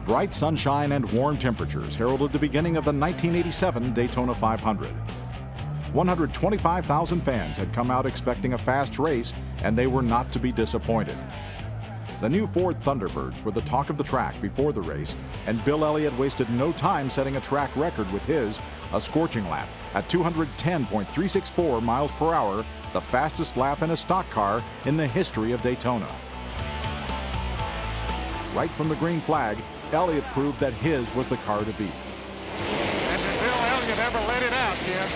Bright sunshine and warm temperatures heralded the beginning of the 1987 Daytona 500. 125,000 fans had come out expecting a fast race, and they were not to be disappointed. The new Ford Thunderbirds were the talk of the track before the race, and Bill Elliott wasted no time setting a track record with a scorching lap at 210.364 miles per hour, the fastest lap in a stock car in the history of Daytona. Right from the green flag, Elliott proved that his was the car to beat. And did Bill Elliott ever let it out, Ken?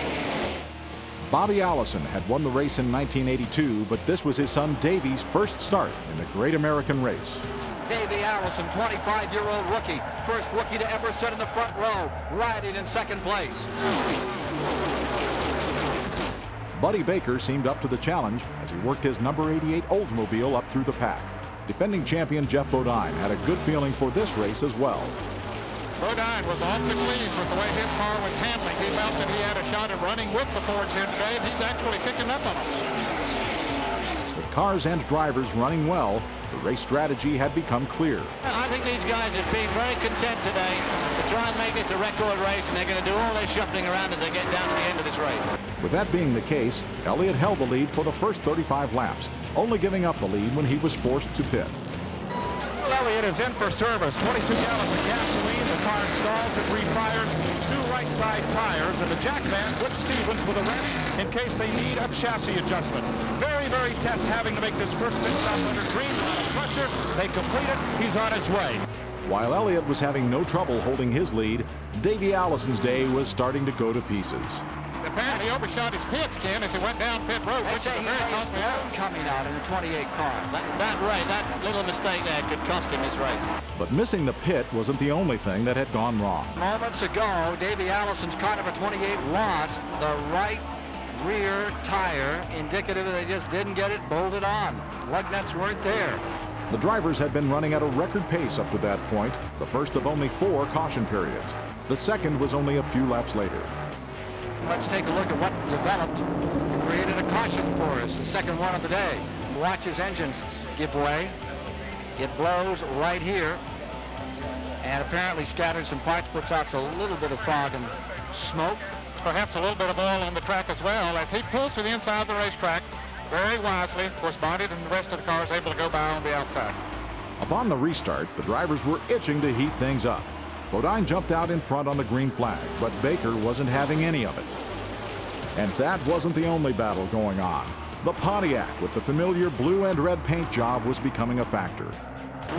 Bobby Allison had won the race in 1982, but this was his son Davey's first start in the Great American Race. Davey Allison, 25-year-old rookie, first rookie to ever sit in the front row, riding in second place. Buddy Baker seemed up to the challenge as he worked his number 88 Oldsmobile up through the pack. Defending champion Jeff Bodine had a good feeling for this race as well. Bodine was awfully pleased with the way his car was handling. He felt that he had a shot at running with the Fords here today, and he's actually picking up on them. With cars and drivers running well, the race strategy had become clear. I think these guys have been very content today to try and make this a record race, and they're going to do all their shuffling around as they get down to the end of this race. With that being the case, Elliott held the lead for the first 35 laps, only giving up the lead when he was forced to pit. Elliott is in for service. 22 gallons of gasoline. The car stalls and refires. Two right side tires, and the jack man Butch Stevens with a wrench in case they need a chassis adjustment. Very, very tense having to make this first pit stop under green. A lot of pressure. They complete it. He's on his way. While Elliott was having no trouble holding his lead, Davey Allison's day was starting to go to pieces. Apparently he overshot his pits, Ken, as he went down pit road, which is a very costly error. Coming out in the 28 car. That little mistake there could cost him his race. But missing the pit wasn't the only thing that had gone wrong. Moments ago, Davey Allison's car number 28 lost the right rear tire, indicative that they just didn't get it bolted on. Lug nuts weren't there. The drivers had been running at a record pace up to that point, the first of only 4 caution periods. The second was only a few laps later. Let's take a look at what developed and created a caution for us, the second one of the day. Watch his engine give way. It blows right here and apparently scatters some parts, puts out a little bit of fog and smoke. Perhaps a little bit of oil on the track as well, as he pulls to the inside of the racetrack very wisely. Of course, Bonnet and the rest of the car is able to go by on the outside. Upon the restart, the drivers were itching to heat things up. Bodine jumped out in front on the green flag, but Baker wasn't having any of it. And that wasn't the only battle going on. The Pontiac with the familiar blue and red paint job was becoming a factor.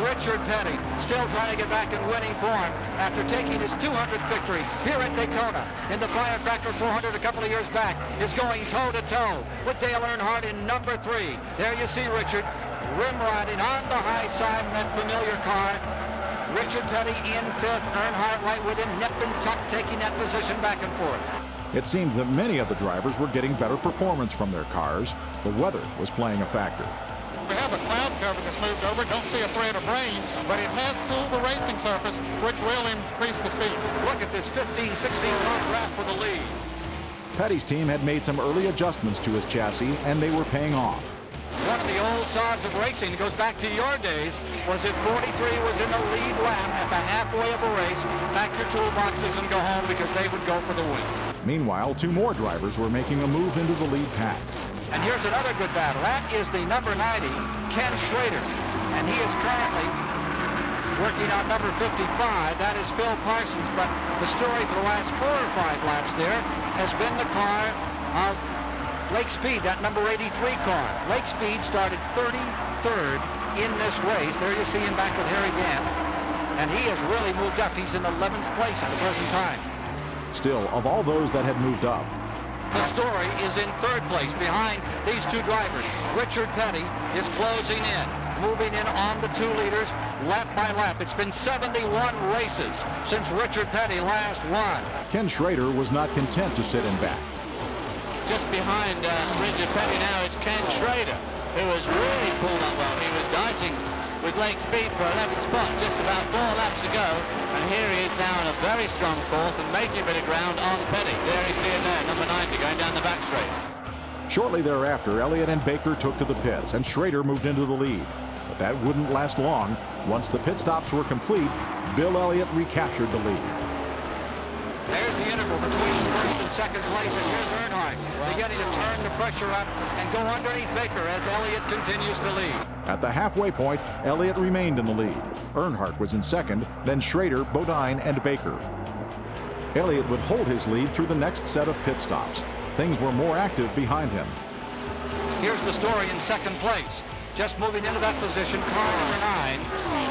Richard Petty still trying to get back in winning form after taking his 200th victory here at Daytona. In the Firecracker 400 a couple of years back, is going toe-to-toe with Dale Earnhardt in number 3. There you see Richard rim riding on the high side in that familiar car. Richard Petty in 5th, Earnhardt right with him, nip and tuck, taking that position back and forth. It seemed that many of the drivers were getting better performance from their cars. The weather was playing a factor. We have a cloud cover that's moved over. Don't see a thread of rain, but it has cooled the racing surface, which will increase the speeds. Look at this 15-16 car draft for the lead. Petty's team had made some early adjustments to his chassis, and they were paying off. One of the old saws of racing, goes back to your days, was if 43 was in the lead lap at the halfway of a race, pack your toolboxes and go home because they would go for the win. Meanwhile, 2 more drivers were making a move into the lead pack. And here's another good battle. That is the number 90, Ken Schrader. And he is currently working on number 55. That is Phil Parsons. But the story for the last 4 or 5 laps there has been the car of Lake Speed, that number 83 car. Lake Speed started 33rd in this race. There you see him back with Harry Gant. And he has really moved up. He's in 11th place at the present time. Still, of all those that had moved up, the story is in 3rd place behind these 2 drivers. Richard Petty is closing in, moving in on the 2 leaders lap by lap. It's been 71 races since Richard Petty last won. Ken Schrader was not content to sit in back. Just behind Richard Petty now is Ken Schrader, who has really pulled up well. He was dicing with Lake Speed for 11th spot just about 4 laps ago, and here he is now in a very strong 4th and making a bit of ground on Petty. There you see him there, number 90, going down the back straight. Shortly thereafter, Elliott and Baker took to the pits, and Schrader moved into the lead. But that wouldn't last long. Once the pit stops were complete, Bill Elliott recaptured the lead. There's the interval between first and second place, and here's Earnhardt beginning to turn the pressure up and go underneath Baker as Elliott continues to lead. At the halfway point, Elliott remained in the lead. Earnhardt was in second, then Schrader, Bodine, and Baker. Elliott would hold his lead through the next set of pit stops. Things were more active behind him. Here's the story in second place. Just moving into that position, car number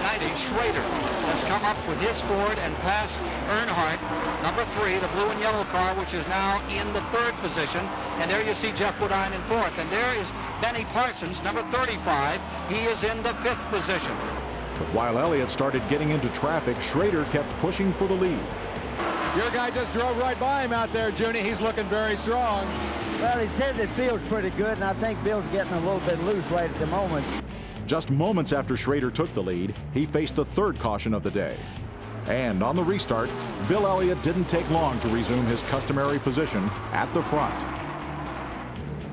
90, Schrader, has come up with his Ford and passed Earnhardt, number 3, the blue and yellow car, which is now in the third position. And there you see Jeff Bodine in fourth. And there is Benny Parsons, number 35. He is in the fifth position. But while Elliott started getting into traffic, Schrader kept pushing for the lead. Your guy just drove right by him out there, Junie. He's looking very strong. Well, he says it feels pretty good, and I think Bill's getting a little bit loose right at the moment. Just moments after Schrader took the lead, he faced the third caution of the day. And on the restart, Bill Elliott didn't take long to resume his customary position at the front.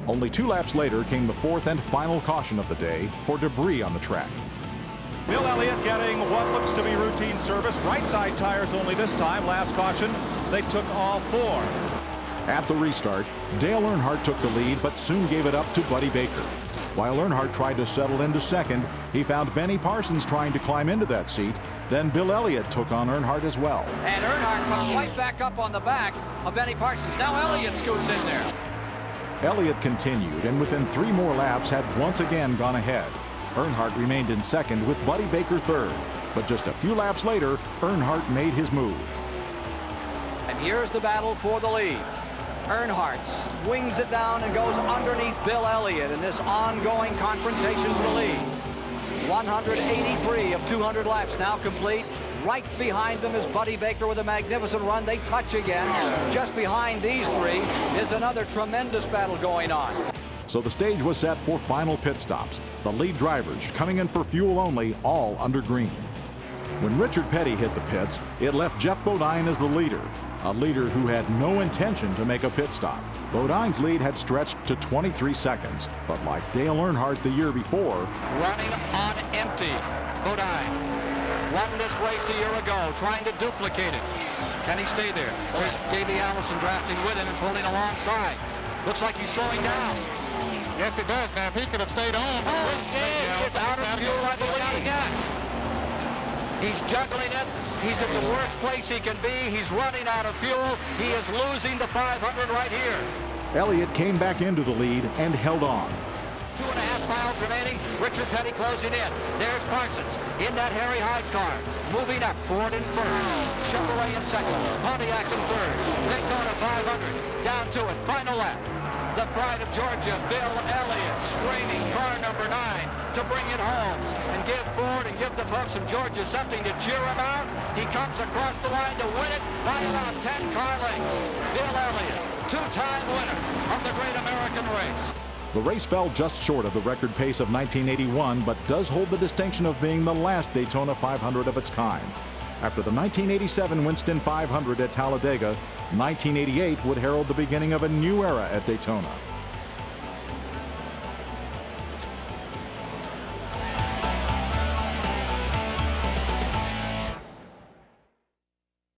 Only 2 laps later came the fourth and final caution of the day for debris on the track. Bill Elliott getting what looks to be routine service. Right side tires only this time. Last caution, they took all 4. At the restart, Dale Earnhardt took the lead but soon gave it up to Buddy Baker. While Earnhardt tried to settle into second, he found Benny Parsons trying to climb into that seat. Then Bill Elliott took on Earnhardt as well. And Earnhardt comes right back up on the back of Benny Parsons. Now Elliott scoots in there. Elliott continued and within 3 more laps had once again gone ahead. Earnhardt remained in second with Buddy Baker third. But just a few laps later, Earnhardt made his move. And here's the battle for the lead. Earnhardt swings it down and goes underneath Bill Elliott in this ongoing confrontation for the lead. 183 of 200 laps now complete. Right behind them is Buddy Baker with a magnificent run. They touch again. Just behind these 3 is another tremendous battle going on. So the stage was set for final pit stops. The lead drivers coming in for fuel only, all under green. When Richard Petty hit the pits, it left Jeff Bodine as the leader, a leader who had no intention to make a pit stop. Bodine's lead had stretched to 23 seconds, but like Dale Earnhardt the year before, Running on empty. Bodine won this race a year ago, trying to duplicate it. Can he stay there? There's Davey Allison drafting with him and pulling alongside. Looks like he's slowing down. Yes, it does. Now, if he could have stayed on. It's out of fuel, I believe. He's juggling it. He's at the worst place he can be. He's running out of fuel. He is losing the 500 right here. Elliott came back into the lead and held on. 2.5 miles remaining. Richard Petty closing in. There's Parsons in that Harry Hyde car. Moving up. Ford in first. Chevrolet in second. Pontiac in third. Daytona 500. Down to it. Final lap. The pride of Georgia, Bill Elliott, screaming car number 9 to bring it home and give Ford and give the folks of Georgia something to cheer about. He comes across the line to win it by about 10 car lengths. Bill Elliott, 2-time winner of the Great American Race. The race fell just short of the record pace of 1981, but does hold the distinction of being the last Daytona 500 of its kind. After the 1987 Winston 500 at Talladega, 1988 would herald the beginning of a new era at Daytona.